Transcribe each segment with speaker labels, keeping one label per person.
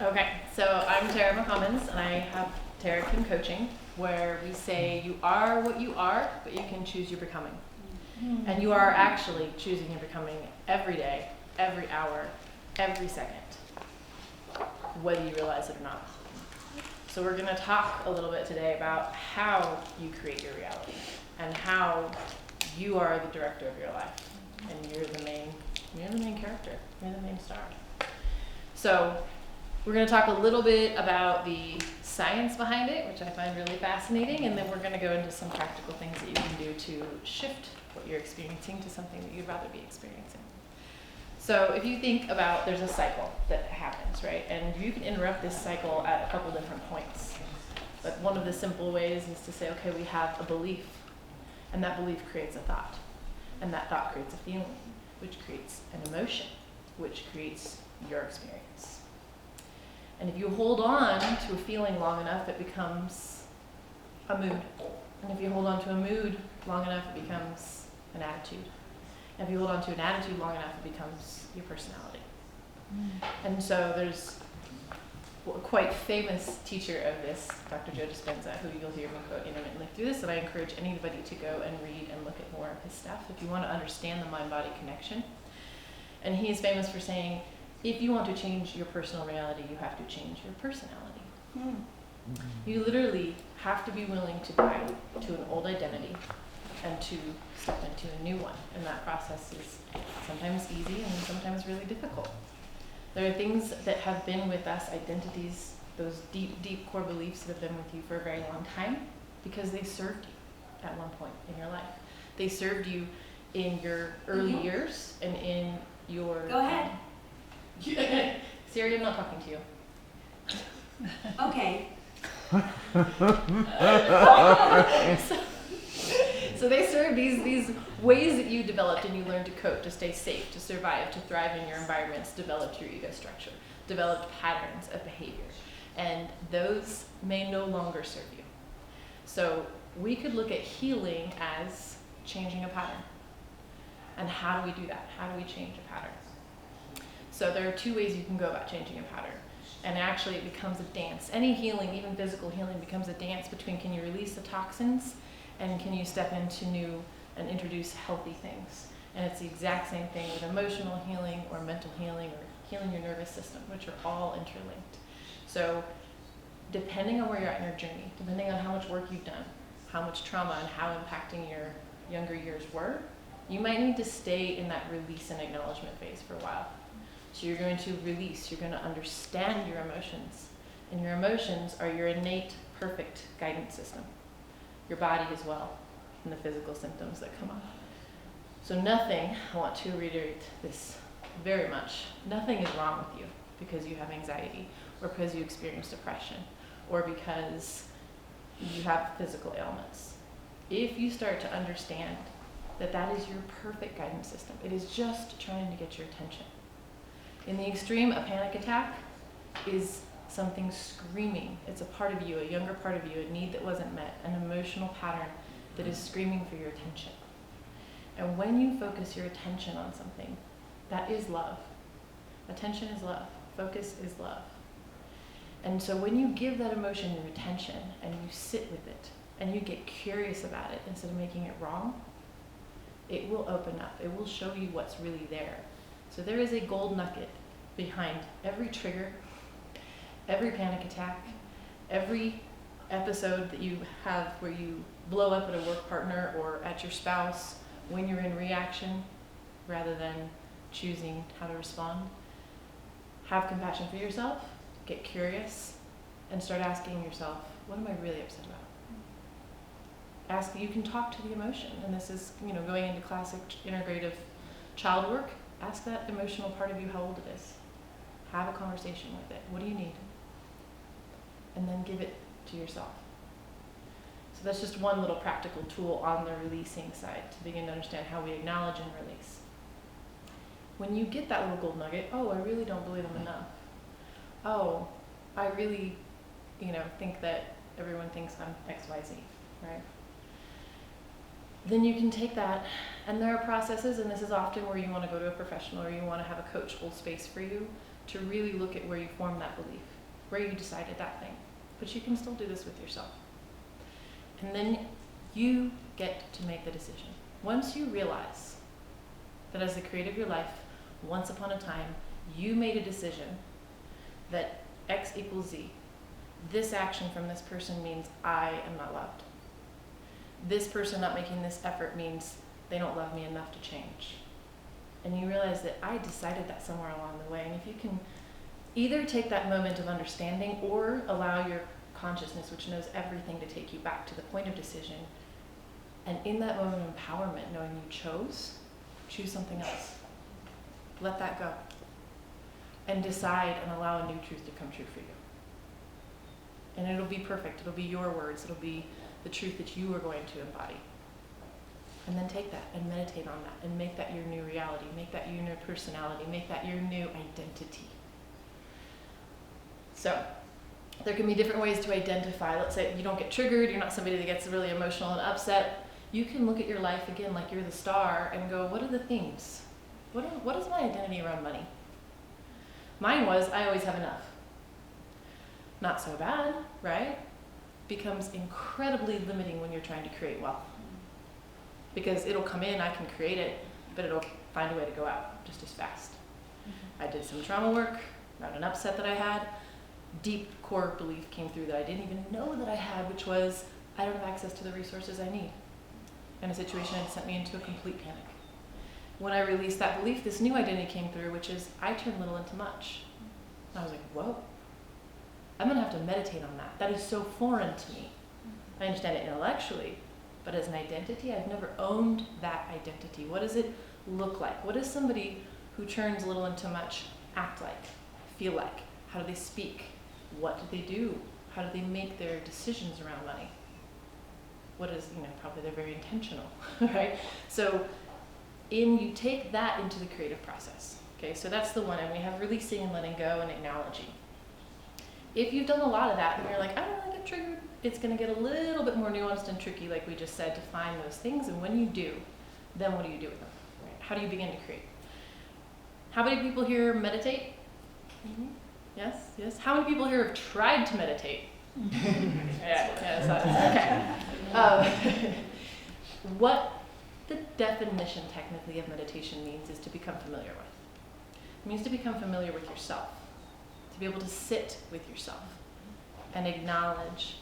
Speaker 1: Okay, so I'm Tara McCommons, and I have Tara Kim Coaching, where we say you are what you are, but you can choose your becoming. And you are actually choosing your becoming every day, every hour, every second, whether you realize it or not. So we're going to talk a little bit today about how you create your reality and how you are the director of your life, and you're the main character, you're the main star. So we're going to talk a little bit about the science behind it, which I find really fascinating, and then we're going to go into some practical things that you can do to shift what you're experiencing to something that you'd rather be experiencing. So if you think about, there's a cycle that happens, right? And you can interrupt this cycle at a couple different points. But one of the simple ways is to say, okay, we have a belief, and that belief creates a thought, and that thought creates a feeling, which creates an emotion, which creates your experience. And if you hold on to a feeling long enough, it becomes a mood. And if you hold on to a mood long enough, it becomes an attitude. And if you hold on to an attitude long enough, it becomes your personality. And so there's a quite famous teacher of this, Dr. Joe Dispenza, who you'll hear me quote intermittently through this, and I encourage anybody to go and read and look at more of his stuff if you want to understand the mind-body connection. And he is famous for saying, if you want to change your personal reality, you have to change your personality. You literally have to be willing to die to an old identity and to step into a new one. And that process is sometimes easy and sometimes really difficult. There are things that have been with us, identities, those deep, deep core beliefs that have been with you for a very long time because they served you at one point in your life. They served you in your early years and in your...
Speaker 2: Go ahead.
Speaker 1: Siri, I'm not talking to you.
Speaker 2: Okay.
Speaker 1: So they serve these ways that you developed and you learned to cope, to stay safe, to survive, to thrive in your environments, developed your ego structure, developed patterns of behavior. And those may no longer serve you. So we could look at healing as changing a pattern. And how do we do that? How do we change a pattern? So there are two ways you can go about changing a pattern. And actually it becomes a dance. Any healing, even physical healing, becomes a dance between can you release the toxins and can you step into new and introduce healthy things. And it's the exact same thing with emotional healing or mental healing or healing your nervous system, which are all interlinked. So depending on where you're at in your journey, depending on how much work you've done, how much trauma and how impacting your younger years were, you might need to stay in that release and acknowledgement phase for a while. So you're going to release, you're going to understand your emotions. And your emotions are your innate, perfect guidance system. Your body as well, and the physical symptoms that come up. So nothing, I want to reiterate this very much, nothing is wrong with you because you have anxiety, or because you experience depression, or because you have physical ailments. If you start to understand that that is your perfect guidance system, it is just trying to get your attention. In the extreme, a panic attack is something screaming. It's a part of you, a younger part of you, a need that wasn't met, an emotional pattern that is screaming for your attention. And when you focus your attention on something, that is love. Attention is love. Focus is love. And so when you give that emotion your attention and you sit with it and you get curious about it instead of making it wrong, it will open up. It will show you what's really there. So there is a gold nugget behind every trigger, every panic attack, every episode that you have where you blow up at a work partner or at your spouse when you're in reaction rather than choosing how to respond. Have compassion for yourself, get curious, and start asking yourself, what am I really upset about? You can talk to the emotion, and this is, going into classic integrative child work. Ask that emotional part of you how old it is. Have a conversation with it. What do you need? And then give it to yourself. So that's just one little practical tool on the releasing side to begin to understand how we acknowledge and release. When you get that little gold nugget, I really don't believe I'm enough. I really, think that everyone thinks I'm XYZ, right? Then you can take that, and there are processes, and this is often where you want to go to a professional or you want to have a coach hold space for you to really look at where you formed that belief, where you decided that thing. But you can still do this with yourself. And then you get to make the decision. Once you realize that as the creator of your life, once upon a time, you made a decision that X equals Z. This action from this person means I am not loved. This person not making this effort means they don't love me enough to change. And you realize that I decided that somewhere along the way. And if you can either take that moment of understanding or allow your consciousness, which knows everything, to take you back to the point of decision, and in that moment of empowerment, knowing you choose something else. Let that go. And decide and allow a new truth to come true for you. And it'll be perfect. It'll be your words. It'll be the truth that you are going to embody. And then take that and meditate on that and make that your new reality. Make that your new personality. Make that your new identity. So, there can be different ways to identify. Let's say you don't get triggered. You're not somebody that gets really emotional and upset. You can look at your life again like you're the star and go, what are the themes? What is my identity around money? Mine was, I always have enough. Not so bad, right? Becomes incredibly limiting when you're trying to create wealth. Because it'll come in, I can create it, but it'll find a way to go out just as fast. I did some trauma work around an upset that I had. Deep core belief came through that I didn't even know that I had, which was, I don't have access to the resources I need. And a situation had sent me into a complete panic. When I released that belief, this new identity came through, which is, I turn little into much. And I was like, whoa. I'm gonna have to meditate on that. That is so foreign to me. I understand it intellectually, but as an identity, I've never owned that identity. What does it look like? What does somebody who turns little into much act like, feel like? How do they speak? What do they do? How do they make their decisions around money? What is, probably they're very intentional, right? So you take that into the creative process. Okay, so that's the one, and we have releasing and letting go and acknowledging. If you've done a lot of that and you're like, I don't really get triggered, it's going to get a little bit more nuanced and tricky, like we just said, to find those things. And when you do, then what do you do with them? Right? How do you begin to create? How many people here meditate? Mm-hmm. Yes. How many people here have tried to meditate? Okay. What the definition technically of meditation means is to become familiar with. It means to become familiar with yourself, to be able to sit with yourself and acknowledge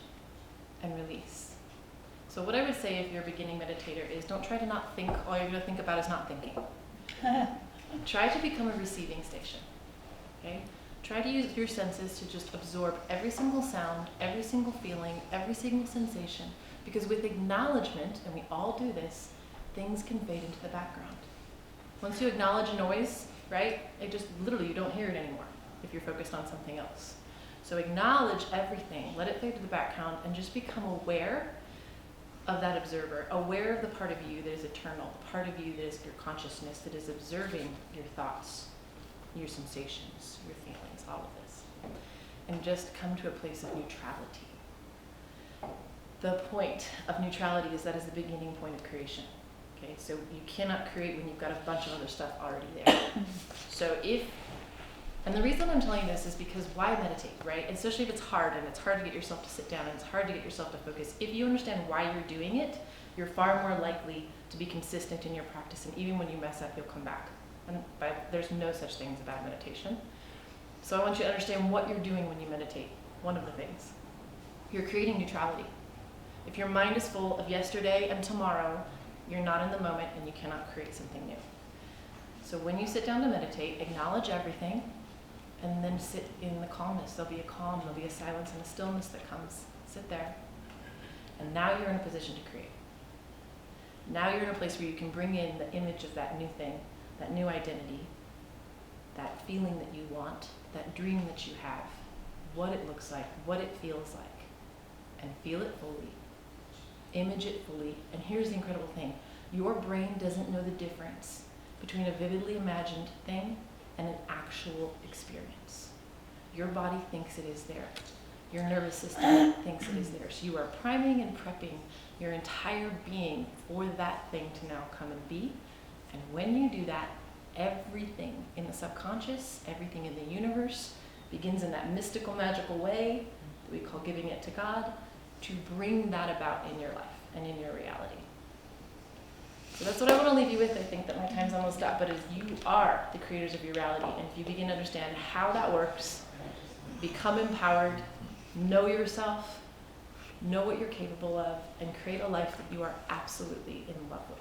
Speaker 1: and release. So what I would say if you're a beginning meditator is, don't try to not think. All you're going to think about is not thinking. Try to become a receiving station. Okay? Try to use your senses to just absorb every single sound, every single feeling, every single sensation. Because with acknowledgement, and we all do this, things can fade into the background. Once you acknowledge noise, right, it just literally, you don't hear it anymore if you're focused on something else. So acknowledge everything, let it fade to the background, and just become aware of that observer, aware of the part of you that is eternal, the part of you that is your consciousness, that is observing your thoughts, your sensations, your feelings, all of this. And just come to a place of neutrality. The point of neutrality is that is the beginning point of creation. Okay, so you cannot create when you've got a bunch of other stuff already there. So and the reason I'm telling you this is because why meditate, right? Especially if it's hard and it's hard to get yourself to sit down and it's hard to get yourself to focus. If you understand why you're doing it, you're far more likely to be consistent in your practice, and even when you mess up, you'll come back. And there's no such thing as a bad meditation. So I want you to understand what you're doing when you meditate. One of the things. You're creating neutrality. If your mind is full of yesterday and tomorrow, you're not in the moment and you cannot create something new. So when you sit down to meditate, acknowledge everything and then sit in the calmness. There'll be a calm, there'll be a silence and a stillness that comes. Sit there. And now you're in a position to create. Now you're in a place where you can bring in the image of that new thing, that new identity, that feeling that you want, that dream that you have, what it looks like, what it feels like, and feel it fully. Image it fully. And here's the incredible thing. Your brain doesn't know the difference between a vividly imagined thing and an actual experience. Your body thinks it is there. Your nervous system thinks it is there. So you are priming and prepping your entire being for that thing to now come and be. And when you do that, everything in the subconscious, everything in the universe begins in that mystical, magical way that we call giving it to God, to bring that about in your life and in your reality. So that's what I want to leave you with. I think that my time's almost up, but is you are the creators of your reality. And if you begin to understand how that works, become empowered, know yourself, know what you're capable of, and create a life that you are absolutely in love with.